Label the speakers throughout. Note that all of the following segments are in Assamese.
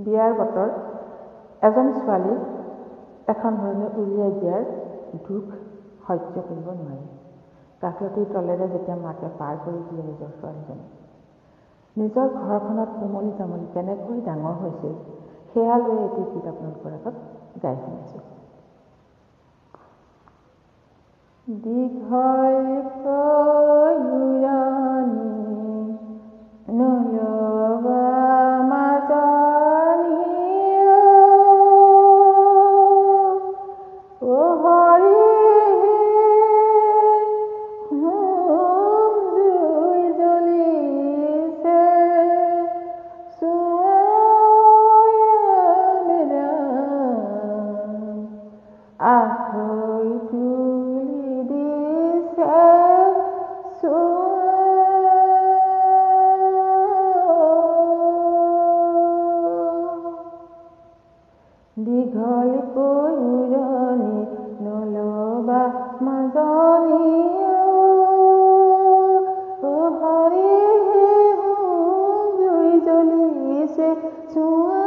Speaker 1: বিয়াৰ বতৰ এজন ছোৱালী এখন ঘৰলৈ উলিয়াই দিয়াৰ দুখ সহ্য কৰিব নোৱাৰি। গাফলতিৰ তলেৰে যেতিয়া মাকে পাৰ কৰি দিয়ে নিজৰ ছোৱালীজনী, নিজৰ ঘৰখনত কোমলি তামলি কেনেকৈ ডাঙৰ হৈছিল সেয়া লৈ এটি গীত আপোনালোকৰ আগত গাই শুনিছোঁ। দীঘলকৈ উৰণি নলবা মাজনী অ হৰি জুই জ্বলিছে আখৈ তুলি দিছে দীঘলকৈ উৰণি নলবা মাজনী অ হৰি জুই জ্বলিছে চোৱা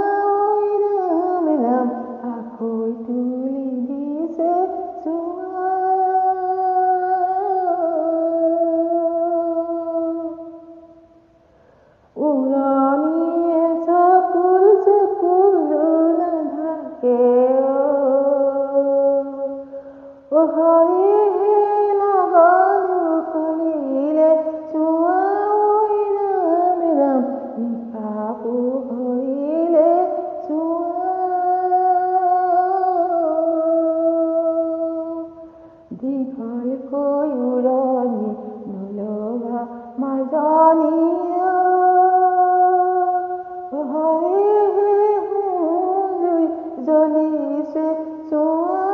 Speaker 1: ৰাম ৰাম আখৈ তুলি দিছে চোৱা উৰণিয়ে চকুৰ নাথাকে অ হৰি লগনো কৰিলে চোৱা ৰাম ৰাম নিশা পোহৰিলে চোৱা দীঘলকৈ উৰণি নলবা মাজনী অ হৰি জুই জ্বলিছে চোৱা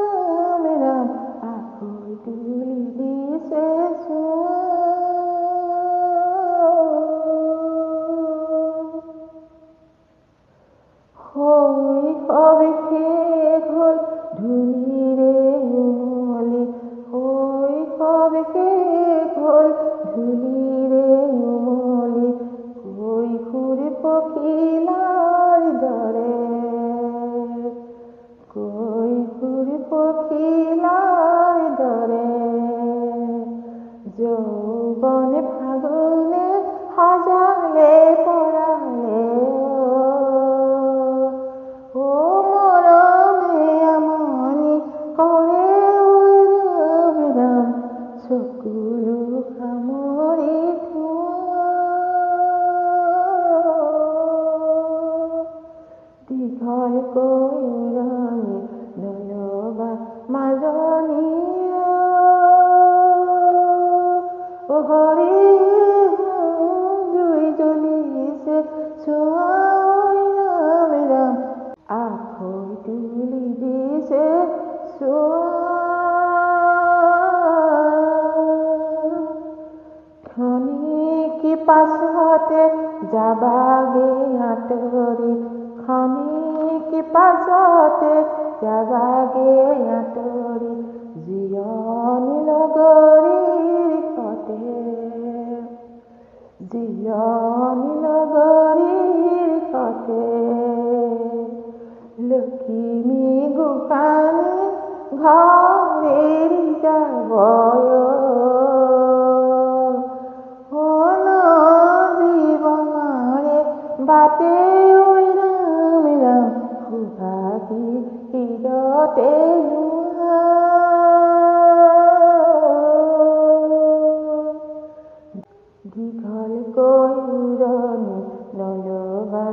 Speaker 1: ৰাম ৰাম আখৈ তুলি দিছে চোৱা শৈশৱ শেষ হ'ল ধূলিৰে উমলি শৈশৱ শেষ হ'ল ধূলিৰে উমলি কৈশোৰ পখিলাৰ দৰে কৈশোৰ পখিলাৰ দৰে যৌৱন ফাগুনে সজালে পৰালে অ মৰমে আমনি কৰে ৰাম ৰাম চকুলো সামৰি থোৱা দীঘলকৈ উৰণি নলবা মাজনী অ হৰি জুই জ্বলিছে চোৱা ৰাম ৰাম আখৈ তুলি দিছে চোৱা ক্ষণিকি পাছতে যাবাগে আঁতৰি ক্ষণিকি পাছতে যাবাগে আঁতৰি জিৰণি নগৰীৰ সতে জিৰণি নগৰীৰ সতে লখিমী গোসানী ঘৰ এৰি যাব জীৱনৰে বাটে ৰাম ৰাম সুভাগী হৃদতে লোৱা দীঘলকৈ উৰণি নলবা